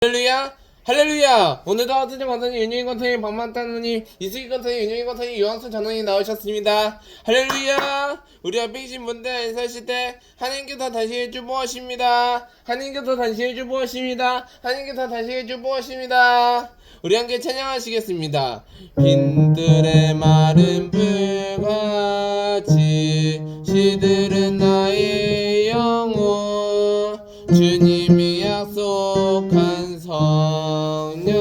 할렐루야 할렐루야. 오늘도 하트전 관사님 윤영이 관사님 박만따누님 이수기 관사님 윤영이 관사님 요한순 전원이 나오셨습니다. 할렐루야. 우리 앞에 계신 분들 인사하실 때 하나님께서 다시 해주보하십니다. 하나님께서 다시 해주보하십니다. 하나님께서 다시 해주보하십니다. 우리 함께 찬양하시겠습니다. 빈들의 마른 불같이 시들은 나의 영혼, 주님이 약속한 성령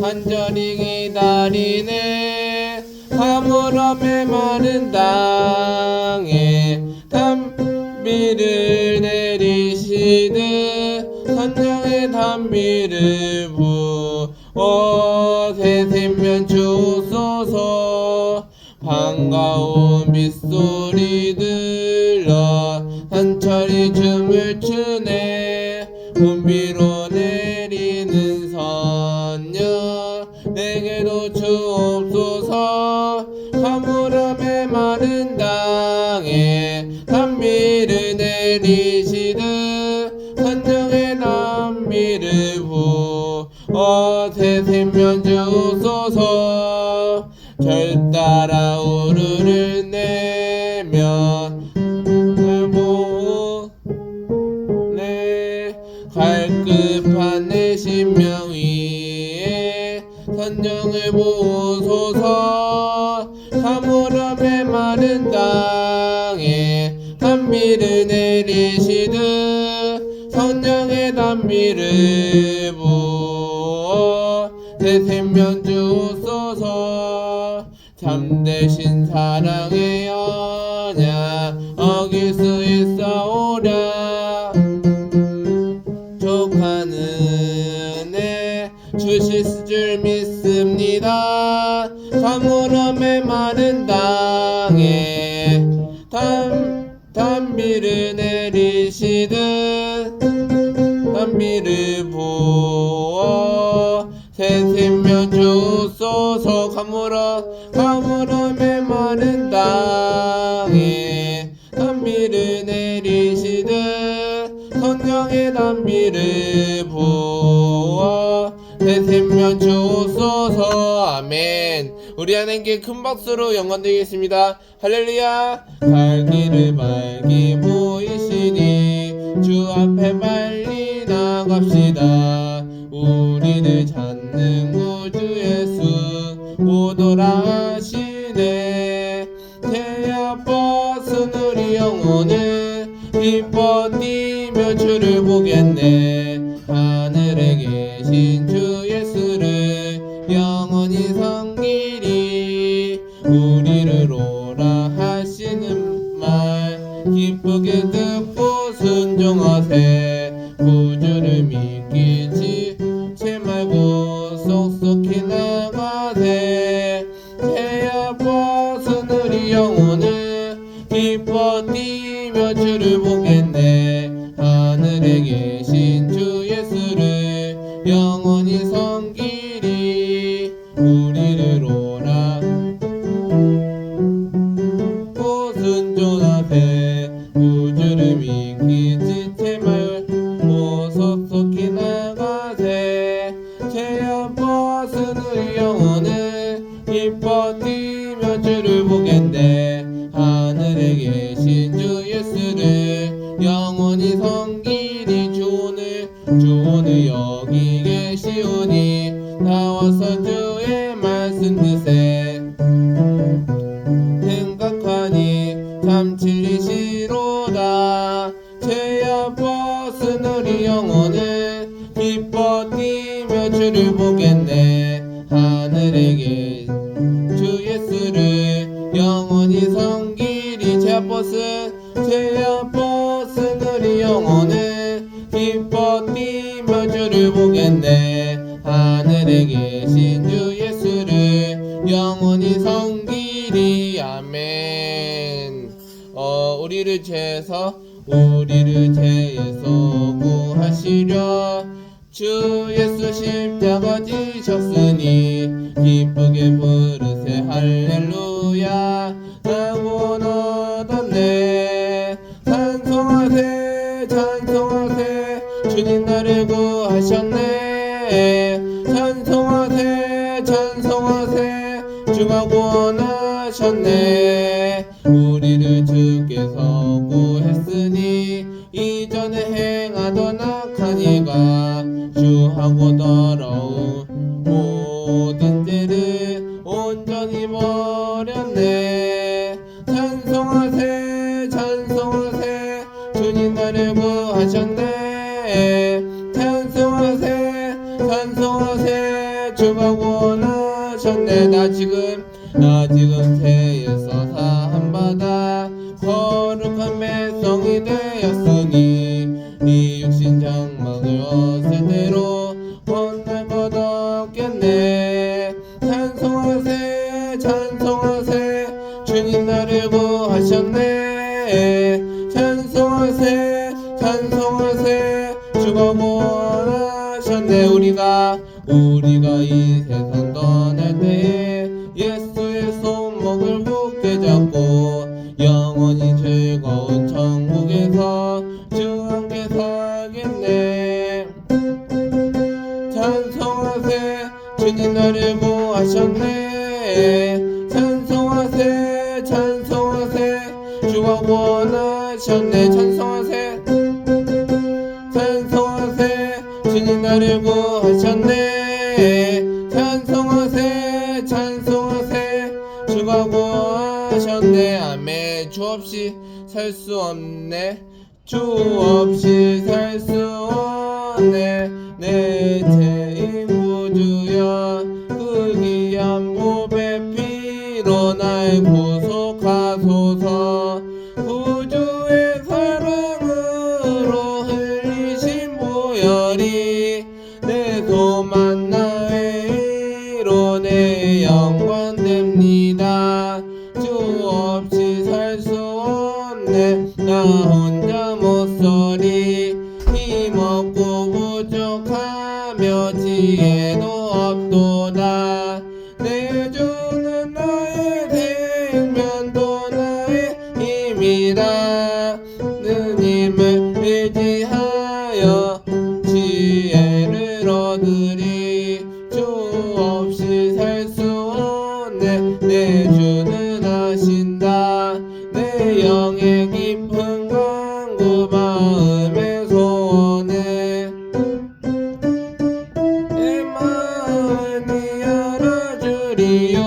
간절히 기다리네. 가물함에 마른 땅에 단비를 내리시듯 성령의 단비를 부어 새샘면 주소서. 반가운 빗소리 들려 산철이 춤을 추네. 봄비로 내리는 선녀 내게도 주옵소서. 가물함에 마른 땅에 단비를 내리시듯 선녀의 단비를 부어 새샘면 주소서. 절 따라 우르를 내면 갈급한 내 심령 위에 선정을 보소서. 가물함에 마른 땅에 단비를 내리시듯 성령의 단비를 부어 새샘면 주소서. 참되신 사랑의 언약 어길 수 있사오랴. 족한 은혜 주실 줄 믿습니다. 가물함에 마른 땅에 단비를 내리시듯 단비를 부어 새샘면 주소서. 가물함에 마른 땅에 단비를 내리시듯 성령의 단비를 부어 새샘면 주소서. 아멘. 우리 하나님께 큰 박수로 영광 드리겠습니다. 할렐루야. 갈 길을 밝히 보이시니 주 앞에 빨리 나갑시다. 우리를 찾는 구주 예수 오도라 하시네. 제 앞버스 우리 영혼을 기뻐 뛰며 주를 보겠네. 하늘에 계신 주 예수를 영원히 섬기리. 우리를 오라 하시는 말 기쁘게 듣고 순종하세. 구주를 믿기 지체 말고 속속히 나가세. 제 앞버스 우리 영혼을 기뻐 뛰며 주를 보겠네. 하늘에 계신 주 예수를 영원히 섬기리. 우리를 오라 순종하세. 구주를 믿기 지체 말고 속속히 나가세. 제 앞버스 우리 영혼을 기뻐 뛰며 주를 보겠네. 하늘에 계신 주 예수를 영원히 섬기리. 주 오늘 여기 계시오니 나와서 주의 말씀 드세. 생각하니 참 진리시로다. 제 앞버스 우리 영혼을 기뻐 뛰며 주를 보겠네. 하늘에 계신 주 예수를 영원히 섬기리. 제 앞버스 우리 영혼을 기뻐 뛰며 주를 보겠네. 하늘에 계신 주 예수를 영원히 섬기리. 아멘. 우리를 죄에서 구하시려 주 예수 십자가 지셨으니 기쁘게 부르세 할렐루야. 구원 얻었네. 찬송하세 찬송하세 주님 나를 구하셨네. 찬송하세 찬송하세 주가 구원하셨네. 우리를 주께서 구했으니 이전에 행하던 악한 이가 주하고 더러운 모든 죄를 온전히 버렸네. 찬송하세 찬송하세 주님 나를 구하셨네. 찬송하세 찬송하세 주가 구원하셨네. 나 지금 죄에서 사함받아 거룩한 백성이 되었으니 이 육신 장막을 없을 대로 혼날 것 없겠네. 찬송하세 찬송하세 주님 나를 구하셨네. 찬송하세 찬송하세 주가 구원하셨네. 우리가 이 세상 떠날 때 예수의 손목을 굳게 잡고 영원히 즐거운 천국에서 주와 함께 살겠네. 찬송하세 주님 나를 구하셨네. 찬송하세 찬송하세 주가 구원하셨네. 찬송하세 찬송하세 주님 나를 구하셨네. 찬송하세 찬송하세 주가 구하셨네. 아멘. 주 없이 살 수 없네. 주 없이 살 수 없네. 내 죄인 구주여 그 귀한 보배 피로 날 구속하소서. 구주의 사랑으로 흘리신 보혈이 내 소망 나의 위로 내 영광 됩니다. 주 없이 살 수 없네. 나 혼자 못서리 힘없고 부족하며 지혜도 없도다. 내 주는 나의 생명도 나의 힘이다. 주님을 의지하여 지혜를 얻으리. 주 없이 살 수 없네. 내 주는 하신다. 내 영의 깊은 간구 마음의 소원을 내 마음이 알아주리요.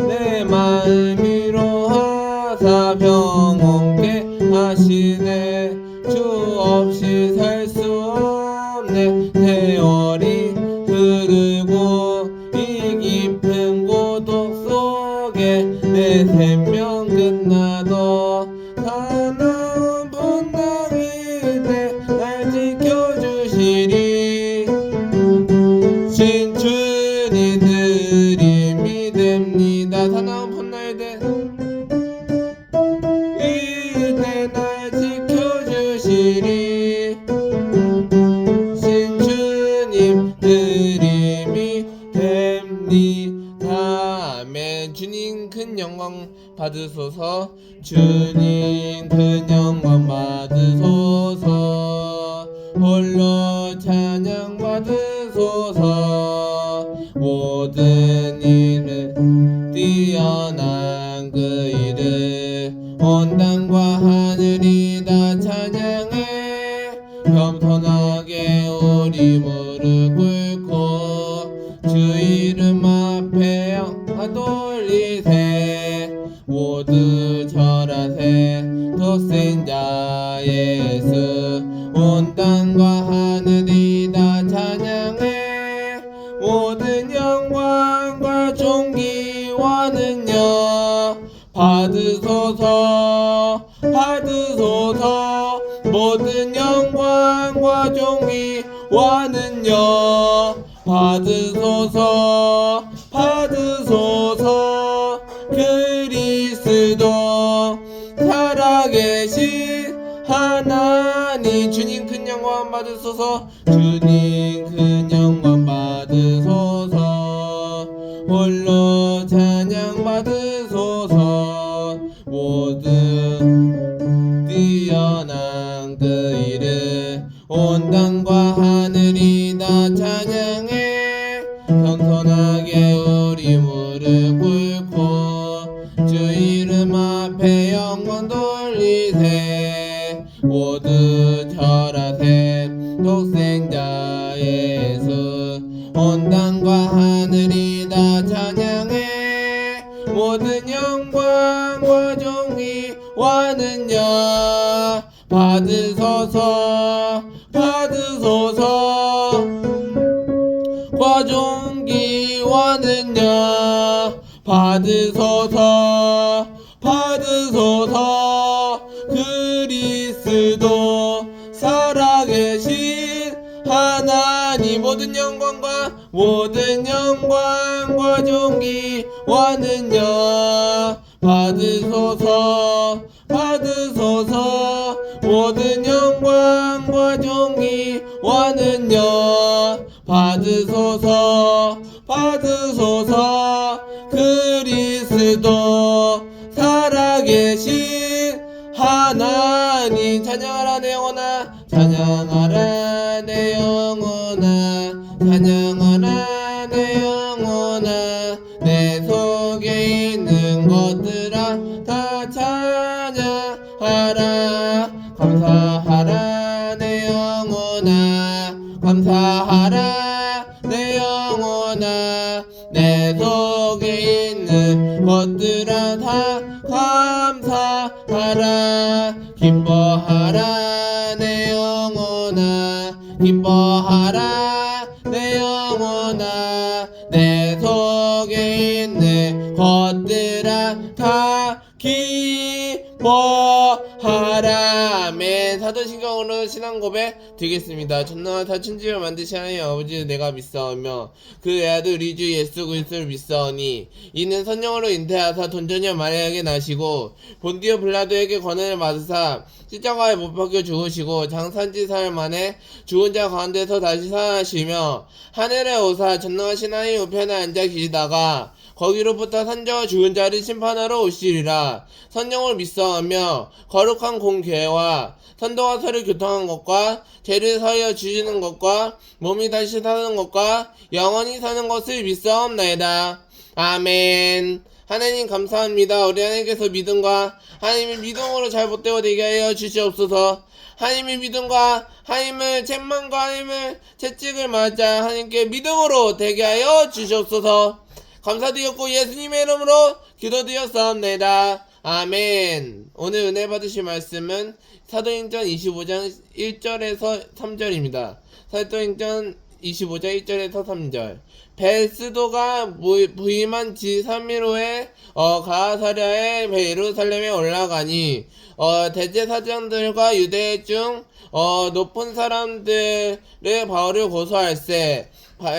내 마음 위로하사 평온케 하시네. 주 없이 살 수 없네. 세월이 흐르고 이 깊은 고독 속에 내 생명 끝나도 사나운 분당일 때 날 지켜주시리. 신춘이 드림이 됩니다. 사나운 분날 때 이때 날 지켜주시리. 신주님 드림이 됩니다. 아멘. 주님 큰 영광 받으소서. 주님 큰 영광 받으소서. 홀로 찬양 받으소서. 모든 일을 뛰어난 그 일을 온 땅과 하늘이 다 찬양해. 겸손하게 우리 무릎 꿇고 주 이름 앞에 영광 돌리세. 모두 절하세. 더 센 자 예수 온 땅과 하늘이 다 찬양해. 모든 영광과 존귀와는요 받으소서 받으소서. 모든 영광과 존귀와는요 받으소서 받으소서. 그리스도 살아계신 하나님 주님 큰 영광 받으소서. 주님 큰 영광 받으소서. 홀로 찬양 받으소서. 모든 뛰어난 그 일을 온 땅과 하늘이 다 찬양 찬양해 겸손하게 우리 무릎 꿇고 주 이름 앞에 영광 돌리세 모두 절하세 독생자 예수 온 땅과 하늘이 다 찬양해 모든 영광과 존귀와 능력 받으소서 받으소서 과 존귀와 능력 받으소서 받으소서 그리스도 살아계신 하나님 모든 영광과 존귀와 능력 받으소서 받으소서 모든 영광과 존귀와 능력 받으소서 받으소서 그리스도 살아계신 하나님 찬양하라 내 영혼아 찬양하라 내 영혼아 찬양하라 내 영혼아 내 속에 있는 것들아 다 찬양하라 감사하라 내 영혼아 감사하라 내 영혼아 내 속에 있는 것들아 다 감사하라 기뻐하라 내 영혼아 기뻐하라 내 영혼아 내 속에 있는 것들아 다 기뻐하라 아멘 사도신경으로 신앙 고백 드리겠습니다. 전능하사 천지를 만드신 하나님 아버지를 내가 믿사오며 그 외아들 우리 주 예수 그리스도를 믿사오니 이는 성령으로 잉태하사 돈전녀 마리아에게 나시고 본디오 빌라도에게 권한을 받으사 십자가에 못 박혀 죽으시고 장산지 사흘 만에 죽은 자 가운데서 다시 살아나시며 하늘에 오사 전능하신 하나님 우편에 앉아 계시다가 거기로부터 산자와 죽은 자를 심판하러 오시리라. 성령을 믿사오며 거룩한 공교회와 선도와 서를 교통한 것과 죄를 사하여 주시는 것과 몸이 다시 사는 것과 영원히 사는 것을 믿사옵나이다. 아멘. 하나님 감사합니다. 우리 하나님께서 믿음과 하나님의 믿음으로 잘 못되고 되게 하여 주시옵소서. 하나님의 믿음과 하나님의 책망과 하나님의 채찍을 맞아 하나님께 믿음으로 되게 하여 주시옵소서. 감사드렸고 예수님의 이름으로 기도드렸사옵나이다. 아멘. 오늘 은혜 받으실 말씀은 사도행전 25장 1절에서 3절입니다. 사도행전 25장 1절에서 3절. 베스도가 부임한 지 3일 후에 가사랴의 예루살렘에 올라가니 대제사장들과 유대 중 높은 사람들의 바울을 고소할세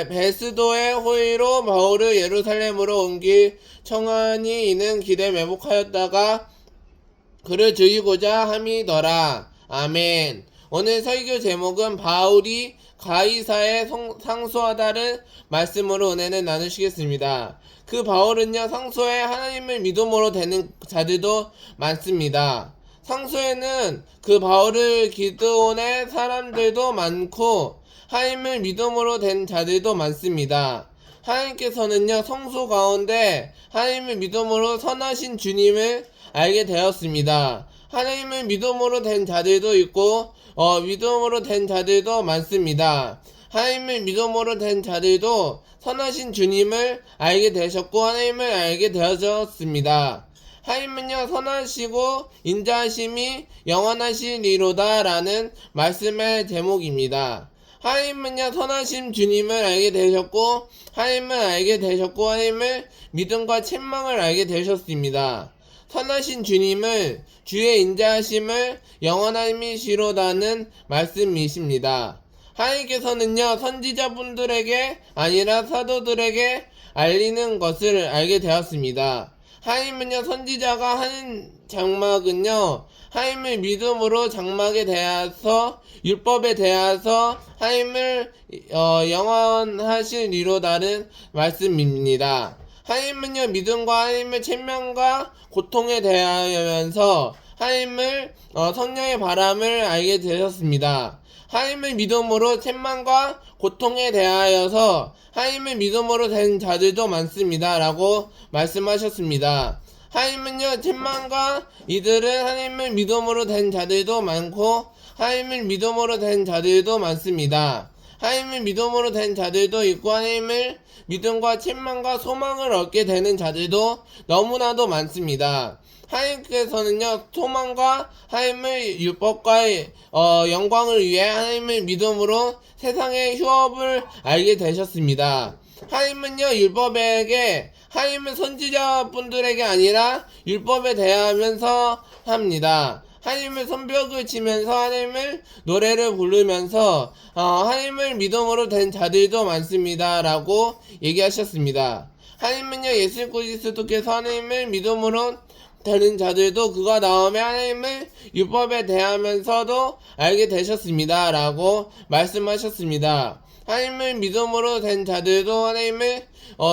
베스도의 호의로 바울을 예루살렘으로 옮길 청하니 이는 길에 매복하였다가 그를 죽이고자 함이더라. 아멘. 오늘 설교 제목은 바울이 가이사에 상소하다는 말씀으로 은혜를 나누시겠습니다. 그 바울은요 상소에 하나님을 믿음으로 되는 자들도 많습니다. 상소에는 그 바울을 기드온의 사람들도 많고 하나님을 믿음으로 된 자들도 많습니다. 하나님께서는요 성소 가운데 하나님을 믿음으로 선하신 주님을 알게 되었습니다. 하나님을 믿음으로 된 자들도 있고 믿음으로 된 자들도 많습니다. 하나님을 믿음으로 된 자들도 선하신 주님을 알게 되셨고 하나님을 알게 되었습니다. 하나님은요 선하시고 인자하심이 영원하시리로다 라는 말씀의 제목입니다. 하나님은요 선하신 주님을 알게 되셨고 하나님을 알게 되셨고 하나님을 믿음과 책망을 알게 되셨습니다. 선하신 주님을 주의 인자하심을 영원하시리로다는 말씀이십니다. 하나님께서는요 선지자분들에게 아니라 사도들에게 알리는 것을 알게 되었습니다. 하나님은요 선지자가 하는 장막은요 하나님을 믿음으로 장막에 대하여서 율법에 대하여서 하나님을 영원하시리로다는 말씀입니다. 하나님은요 믿음과 하나님의 책망과 고통에 대하여면서 하나님을 성령의 바람을 알게 되셨습니다. 하나님을 믿음으로 책망과 고통에 대하여서 하나님을 믿음으로 된 자들도 많습니다. 라고 말씀하셨습니다. 하나님은요, 책망과 이들은 하나님을 믿음으로 된 자들도 많고 하나님을 믿음으로 된 자들도 많습니다. 하나님을 믿음으로 된 자들도 있고 하나님을 믿음과 책망과 소망을 얻게 되는 자들도 너무나도 많습니다. 하나님께서는요, 소망과 하나님의 율법과의 영광을 위해 하나님을 믿음으로 세상의 휴업을 알게 되셨습니다. 하나님은요, 율법에게 하나님은 선지자분들에게 아니라 율법에 대하면서 합니다. 하나님을 손뼉을 치면서 하나님을 노래를 부르면서 하나님을 믿음으로 된 자들도 많습니다. 라고 얘기하셨습니다. 하나님은요, 예수 그리스도께서 하나님을 믿음으로 되는 자들도 그가 나오며 하나님을 율법에 대하면서도 알게 되셨습니다. 라고 말씀하셨습니다. 하나님을 믿음으로 된 자들도 하나님을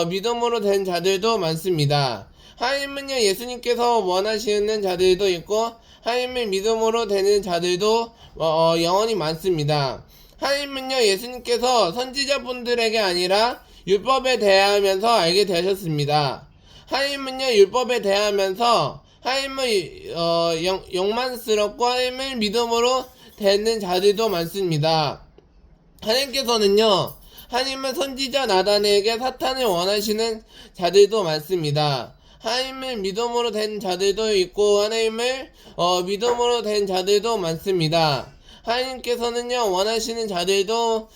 믿음으로 된 자들도 많습니다. 하나님은요, 예수님께서 원하시는 자들도 있고 하나님을 믿음으로 되는 자들도 영원히 많습니다. 하나님은요, 예수님께서 선지자분들에게 아니라 율법에 대하면서 알게 되셨습니다. 하나님은요, 율법에 대하면서 하나님을 영만스럽고 하나님을 믿음으로 되는 자들도 많습니다. 하나님께서는요, 하나님은 선지자 나단에게 사탄을 원하시는 자들도 많습니다. 하나님을 믿음으로 된 자들도 있고 하나님을 믿음으로 된 자들도 많습니다. 하나님께서는요, 원하시는 자들도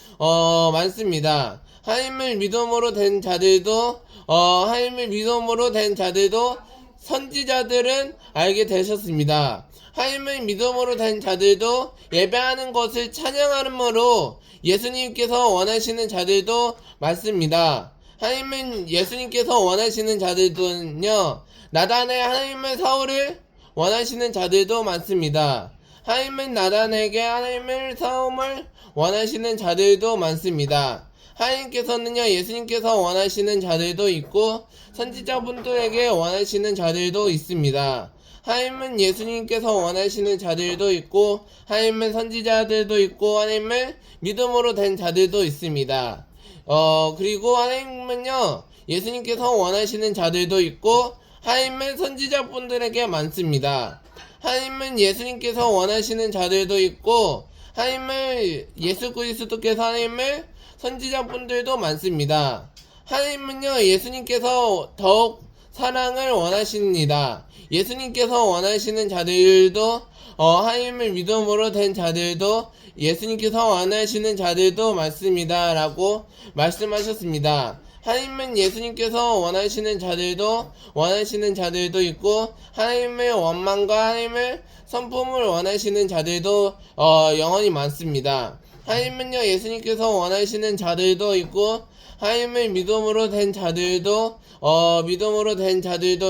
많습니다. 하나님을 믿음으로 된 자들도 하나님을 믿음으로 된 자들도 선지자들은 알게 되셨습니다. 하나님을 믿음으로 된 자들도 예배하는 것을 찬양함으로 예수님께서 원하시는 자들도 많습니다. 하나님은 예수님께서 원하시는 자들도는요, 나단의 하나님의 사울을 원하시는 자들도 많습니다. 하나님은 나단에게 하나님의 사움을 원하시는 자들도 많습니다. 하나님께서는요, 예수님께서 원하시는 자들도 있고 선지자분들에게 원하시는 자들도 있습니다. 하나님은 예수님께서 원하시는 자들도 있고 하나님은 선지자들도 있고 하나님을 믿음으로 된 자들도 있습니다. 그리고 하나님은요, 예수님께서 원하시는 자들도 있고 하나님은 선지자분들에게 많습니다. 하나님은 예수님께서 원하시는 자들도 있고 하나님을 예수 그리스도께서 하나님을 선지자분들도 많습니다. 하나님은요, 예수님께서 더욱 사랑을 원하십니다. 예수님께서 원하시는 자들도 하나님을 믿음으로 된 자들도 예수님께서 원하시는 자들도 많습니다. 라고 말씀하셨습니다. 하나님은 예수님께서 원하시는 자들도 있고 하나님의 원망과 하나님의 성품을 원하시는 자들도 영원히 많습니다. 하나님은요, 예수님께서 원하시는 자들도 있고 하나님을 믿음으로 된 자들도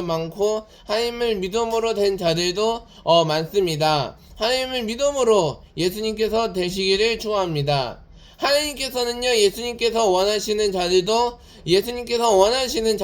많고 하나님을 믿음으로 된 자들도 많습니다. 하나님을 믿음으로 예수님께서 되시기를 축원합니다. 하나님께서는요, 예수님께서 원하시는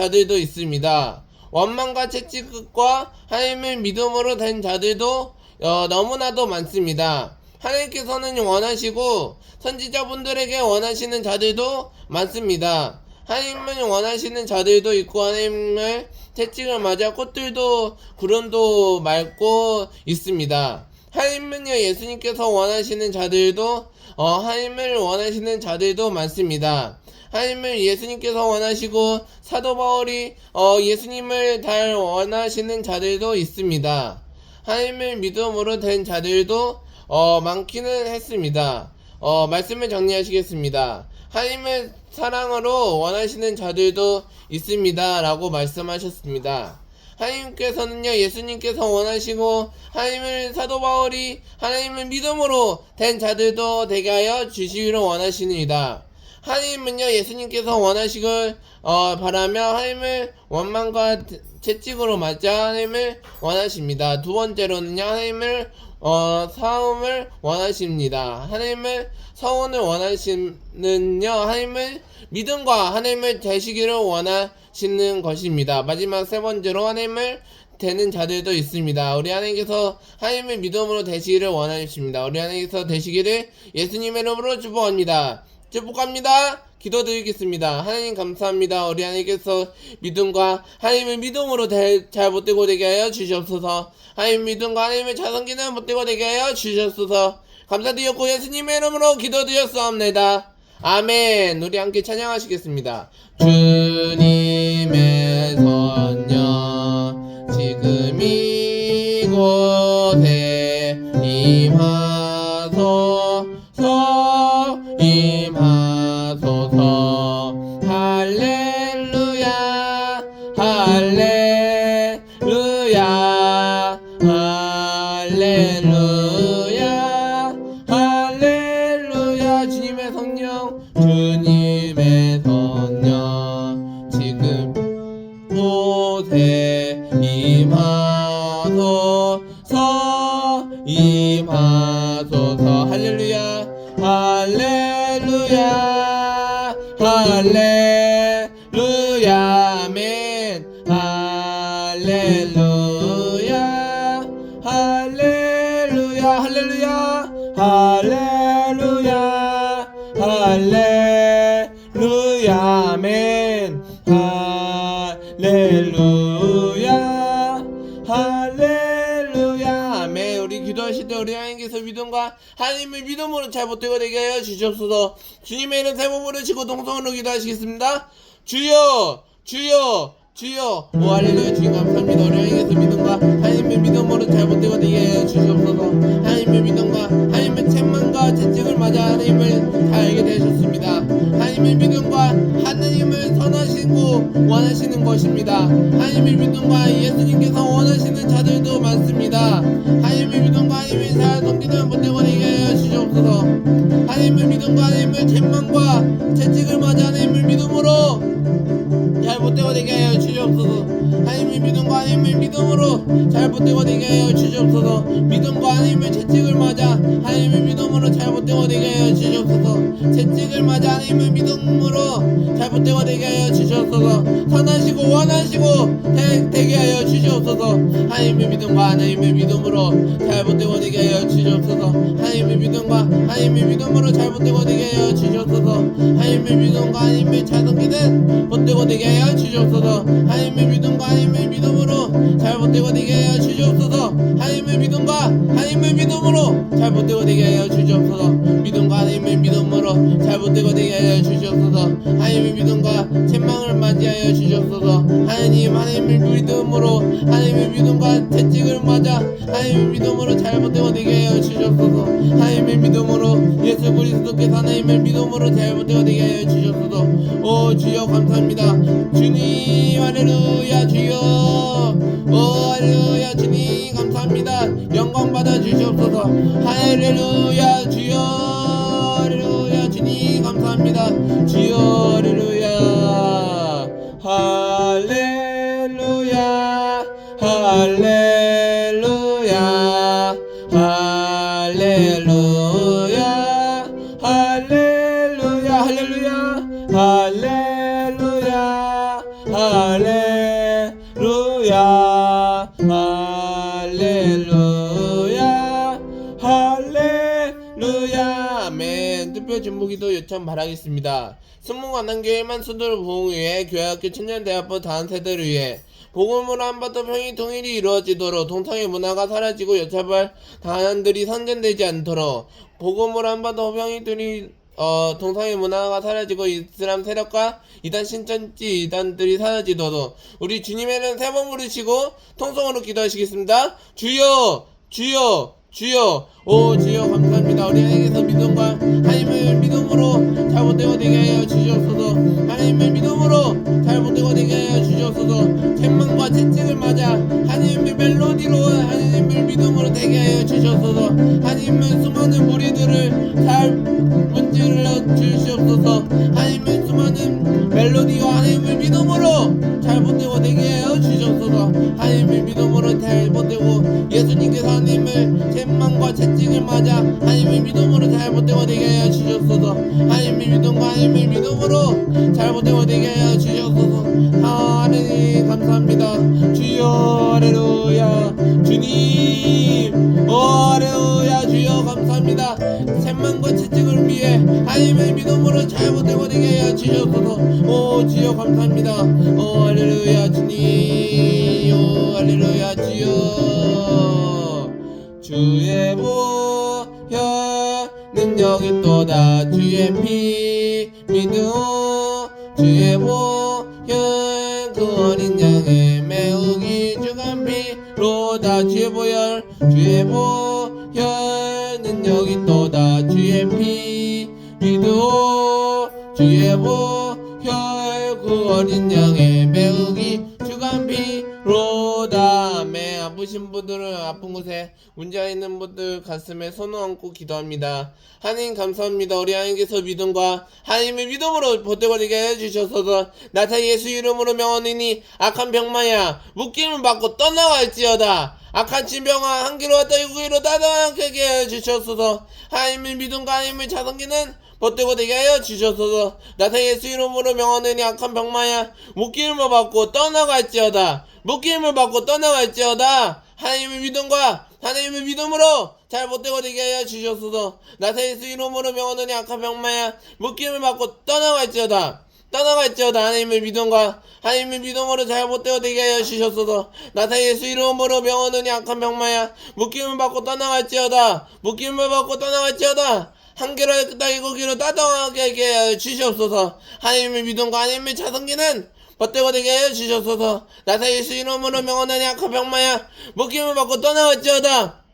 자들도 있습니다. 원망과 채찍과 하나님을 믿음으로 된 자들도 너무나도 많습니다. 하나님께서는 원하시고 선지자분들에게 원하시는 자들도 많습니다. 하나님은 원하시는 자들도 있고 하나님을 채찍을 맞아 꽃들도 구름도 맑고 있습니다. 하나님은요, 예수님께서 원하시는 자들도 하나님을 원하시는 자들도 많습니다. 하나님을 예수님께서 원하시고 사도 바울이 예수님을 잘 원하시는 자들도 있습니다. 하나님을 믿음으로 된 자들도 많기는 했습니다. 말씀을 정리하시겠습니다. 하나님을 사랑으로 원하시는 자들도 있습니다. 라고 말씀하셨습니다. 하나님께서는요, 예수님께서 원하시고 하나님을 사도 바울이 하나님을 믿음으로 된 자들도 되게 하여 주시기를 원하시니이다. 하나님은요, 예수님께서 원하시길 바라며 하나님을 원망과 채찍으로 맞아 하나님을 원하십니다. 두 번째로는요, 하나님을 사움을 원하십니다. 하나님을 서원을 원하시는요, 하나님을 믿음과 하나님을 되시기를 원하시는 것입니다. 마지막 세 번째로 하나님을 되는 자들도 있습니다. 우리 하나님께서 하나님의 믿음으로 되시기를 원하십니다. 우리 하나님께서 되시기를 예수님의 이름으로 축복합니다. 축복합니다. 기도드리겠습니다. 하나님 감사합니다. 우리 하나님께서 믿음과 하나님의 믿음으로 잘 못되고 되게 하여 주시옵소서. 하나님 믿음과 하나님의 자성기는 못되고 되게 하여 주시옵소서. 감사드렸고 예수님의 이름으로 기도드렸사옵나이다. 아멘. 우리 함께 찬양하시겠습니다. 주님의 선녀 지금 이곳에 임하소서 할렐루야 할렐루야 할렐루야 할렐루야 주님의 성령 주님의 성령 지금 곳에 임하소서 할렐루야 할렐루야 할렐루야 아멘 할렐루야 할렐루야 할렐루야 할렐루야 할렐루야 아멘 할렐루야 할렐루야 아멘. 우리 기도하실 때 우리 하나님께서 믿음과 하나님의 믿음으로 잘 못되고 되게 하여 주시옵소서. 주님의 이름 세 번 부르시고 동성으로 기도하시겠습니다. 주여 주여 주여. 오 할렐루야. 주님 감사합니다. 우리 하나님께서 믿음과 하나님의 믿음으로 잘 못되고 되게 하여 주시옵소서. 하나님의 믿음과 하나님의 책망과 채찍을 맞아 하나님을 잘 알게 되셨습니다. 하나님의 믿음과 하나님을 선하시고 원하시는 것입니다. 하나님의 믿음과 예수님께서 원하시는 자들도 많습니다. 하나님의 믿음과 하나님의 잘 섬기는 못되고 되게 하여 주시옵소서. 하나님의 믿음과 하나님의 책망과 채찍을 맞아 하나님의 믿음으로 잘 못되고 되게 하여 주시옵소서. 하나님의 믿음과 하나님의 믿음으로 잘 못되고 되게 하여 주시옵소서. 믿음과 하나님의 채찍을 맞아 하나님의 믿음으로 잘 못되고 되게 하여 주시옵소서. 채찍을 맞아 하나님의 믿음으로 잘 못되고 되게 하여 주시옵소서. 선하시고 원하시고 되게 하여 주시옵소서. 하나님의 믿음과 하나님의 믿음으로 잘 못되고 되게 하여 주시옵소서. 하나님의 믿음과 하나님의 믿음으로 잘 못되고 되게 하여 주시옵소서. 하나님의 믿음과 하나님의 자성기는 못되고 되게 하여 주시옵소서. 하나님의 믿음과 하나님의 믿음으로 잘 못되고 되게 하여 주시옵소서. 하나님의 믿음과 하나님의 믿음으로 잘 못되고 되게 하여 주시옵소서. 믿음과 하나님의 믿음으로 잘 못되고 되게 하여 주시옵소서. 하나님의 믿음과 책망을 맞이하여 주시옵소서. 하나님의 믿음으로 하나님의 믿음과 채찍을 맞아 하나님의 믿음으로 잘 못되고 되게 하여 주시옵소서. 하나님의 믿음으로 예수 그리스도께서 하나님의 믿음으로 잘 못되고 되게 하여 주시옵소서. 오 주여 감사합니다. 주님 할렐루야 주여. 오 할렐루야 주님 감사합니다. 영광 받아 주시옵소서. 할렐루야 주여. 할렐루야 주님 감사합니다. 주여 할렐루야 할렐루야 할렐루야 할렐루야 할렐루야 할렐루야 할렐루야 할렐루야 할렐루야 할렐루야 아멘. 특별 중보기도 요청 바라겠습니다. 승무관한교회만 수도를 보호를 위해 교회학교 청년대학부 다음 세대를 위해 복음으로 한반도 평이 통일이 이루어지도록 동성애 문화가 사라지고 여차별 단안들이 선전되지 않도록 복음으로 한반도 평이들이 동성애 문화가 사라지고 이슬람 세력과 이단 신천지 이단들이 사라지도록 우리 주님의 이름 세 번 부르시고 통성으로 기도하시겠습니다. 주여 주여 주여. 오 주여 감사합니다. 우리 하나님께서 믿음과 하나님의 믿음으로 잘 못되고 되게 하여 주시옵소서. 하나님의 믿음으로 잘 못되고 되게 하여 주시옵소서. 책망과 채찍을 맞아 하나님의 멜로디로 하나님의 믿음으로 되게 하여 주시옵소서. 하나님의 수많은 무리들을 잘 문질러 주시옵소서. 하나님의 수많은 멜로디와 하나님의 믿음으로 잘 못되고 되게 하여 주시옵소서. 하나님의 믿음으로 잘 못되고 예수님께서 하나님을 책망과 채찍을 맞아 하나님의 믿음으로 잘 못되고 되게 하여 주시옵소서. 하나님의 믿음과 하나님의 믿음으로 잘 못되고 되게 하여 주시옵소서. 하나님 감사합니다. 주여 할렐루야. 오 주여 감사합니다. 오 할렐루야 주님. 오 할렐루야 주여. 주의 보혈 능력이 또다 주의 피 믿음 주의 보혈 그 어린 양의 매우기 주간 피로다 주의 보혈 능력이 또다 주의 피 믿음 주의 보혈 그 어린 양의 매우기 주간 피로다. 매 아프신 분들은 아픈 곳에 문제가 있는 분들 가슴에 손을 얹고 기도합니다. 하나님 감사합니다. 우리 하나님께서 믿음과 하나님의 믿음으로 보태버리게 해주셔서 나타 예수 이름으로 명하느니 악한 병마야 묶임을 받고 떠나갈지어다. 악한 질병아 한기로 왔다 이구기로 따뜻하게 해주셔서 하나님의 믿음과 하나님의 자성기는 벗되고 되게 하여 주셔서 나타 예수 이름으로 명하느니 악한 병마야 묶임을 받고 떠나갈지어다. 묶임을 받고 떠나갈지어다. 하나님의 믿음과 하나님의 믿음으로 잘 못되고 되게 하여 주셔서 나타 예수 이름으로 명하느니 악한 병마야 묶임을 받고 떠나갈지어다. 하나님의 믿음과 하나님의 믿음으로 잘 못되고 되게 하여 주셔서 나타 예수 이름으로 명하느니 악한 병마야 묶임을 받고 떠나갈지어다. 한계로 따기고기로 따뜻하게 하여 주시옵소서. 하나님의 믿음과 하나님의 자성기는 벗되고 되게 하여 주시옵소서. 나타 예수 이름으로 명하느니 악한 병마야 묶임을 받고 떠나갈지어다.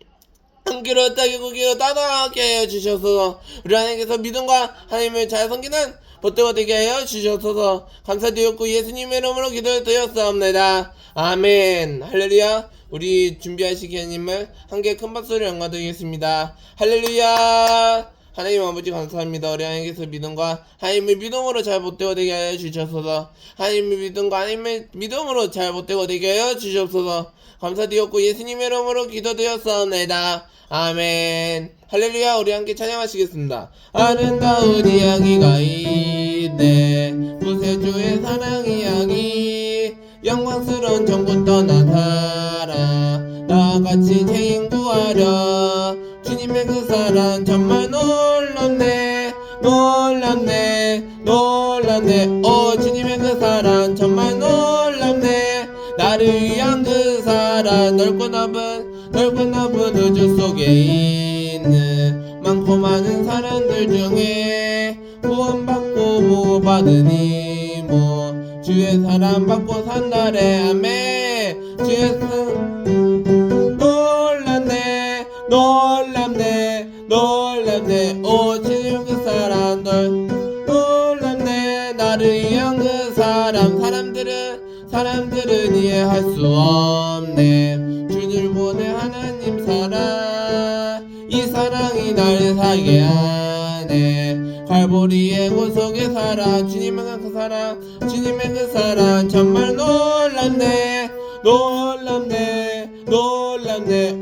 한기로 따기고기로 따뜻하게 하여 주시옵소서. 우리 하나님께서 믿음과 하나님의 자성기는 벗되고 되게 하여 주시옵소서. 감사드렸고 예수님의 이름으로 기도드렸사옵나이다. 아멘. 할렐루야. 우리 준비하시기님을 함께 큰 박수로 영광드리겠습니다. 할렐루야. 하나님 아버지 감사합니다. 우리 하나님께서 믿음과 하나님의 믿음으로 잘 못되고 되게 하여 주시옵소서. 하나님의 믿음과 하나님의 믿음으로 잘 못되고 되게 하여 주시옵소서. 감사드렸고 예수님의 이름으로 기도드렸사옵나이다. 아멘. 할렐루야. 우리 함께 찬양하시겠습니다. 아름다운 이야기가 있네 구세주의 사랑 이야기 영광스러운 정부 떠난 사랑 나같이 죄인 구하려 주님의 그 사랑 정말 놀랍네 오 주님의 그 사랑 정말 놀랍네 나를 위한 그 사랑 넓고 넓은 우주 속에 있는 많고 많은 사람들 중에 구원받고 보호받은 이모 주의 사랑 받고 산다래 아멘 주의 사랑 놀랍네 오 주님 그 사람 놀랍네 나를 위한 그 사람 사람들은 이해할 수 없네 주를 보내 하나님 사랑 이 사랑이 날 살게 하네 갈보리의 구속의 사랑 주님의 그 사랑 정말 놀랍네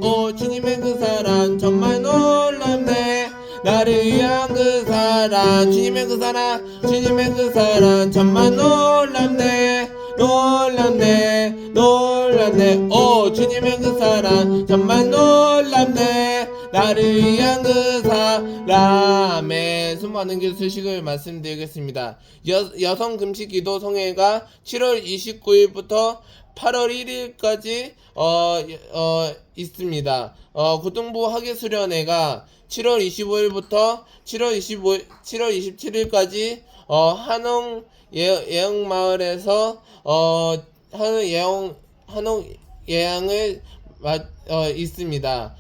오 주님의 그 사랑 정말 놀랍네 나를 위한 그 사랑 주님의 그 사랑 정말 놀랍네 오 주님의 그 사랑 정말 놀랍네 나를 위한 그 사랑에 수많은 길 소식을 말씀드리겠습니다. 여성 금식 기도 성회가 7월 29일부터 8월 1일까지 있습니다. 고등부 학예수련회가 7월 25일부터 7월 27일까지 한옥 예영마을에서 한옥 예양을 있습니다.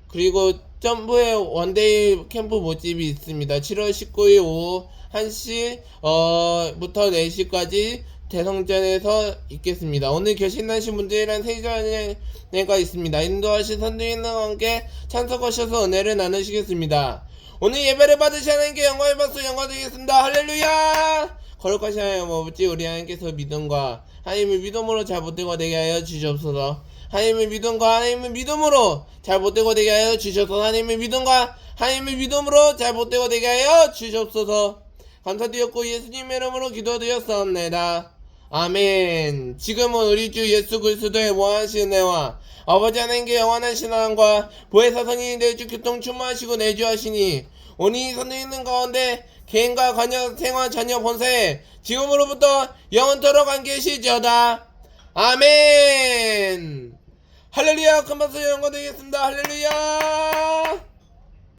그리고 점부의 원데이 캠프 모집이 있습니다. 7월 19일 오후 1시부터 4시까지 대성전에서 있겠습니다. 오늘 결신하신 분들이란 세전회가 있습니다. 인도하신 선생님과 함께 참석하셔서 은혜를 나누시겠습니다. 오늘 예배를 받으시 하나님께 영광의 박수 영광드리겠습니다. 할렐루야. 거룩하신 하나님 아버지 우리 하나님께서 믿음과 하나님의 믿음으로 잘 못되고 되게 하여 주시옵소서. 하나님의 믿음과 하나님의 믿음으로 잘 못되고 되게 하여 주셔서 하나님의 믿음과 하나님의 믿음으로 잘 못되고 되게 하여 주시옵소서. 감사드렸고 예수님의 이름으로 기도드렸사옵나이다. 아멘. 지금은 우리 주 예수 그리스도의 무한하신 은혜와 아버지 하나님께 영원한 신앙과 보혜사 성인이 내주 교통 충만하시고 내주하시니 오니 선에 있는 가운데 개인과 관여 생활 자녀 본세 지금으로부터 영원토록 함께 계시지어다. 아멘. 할렐루야. 큰 박수 영광 드리겠습니다. 할렐루야.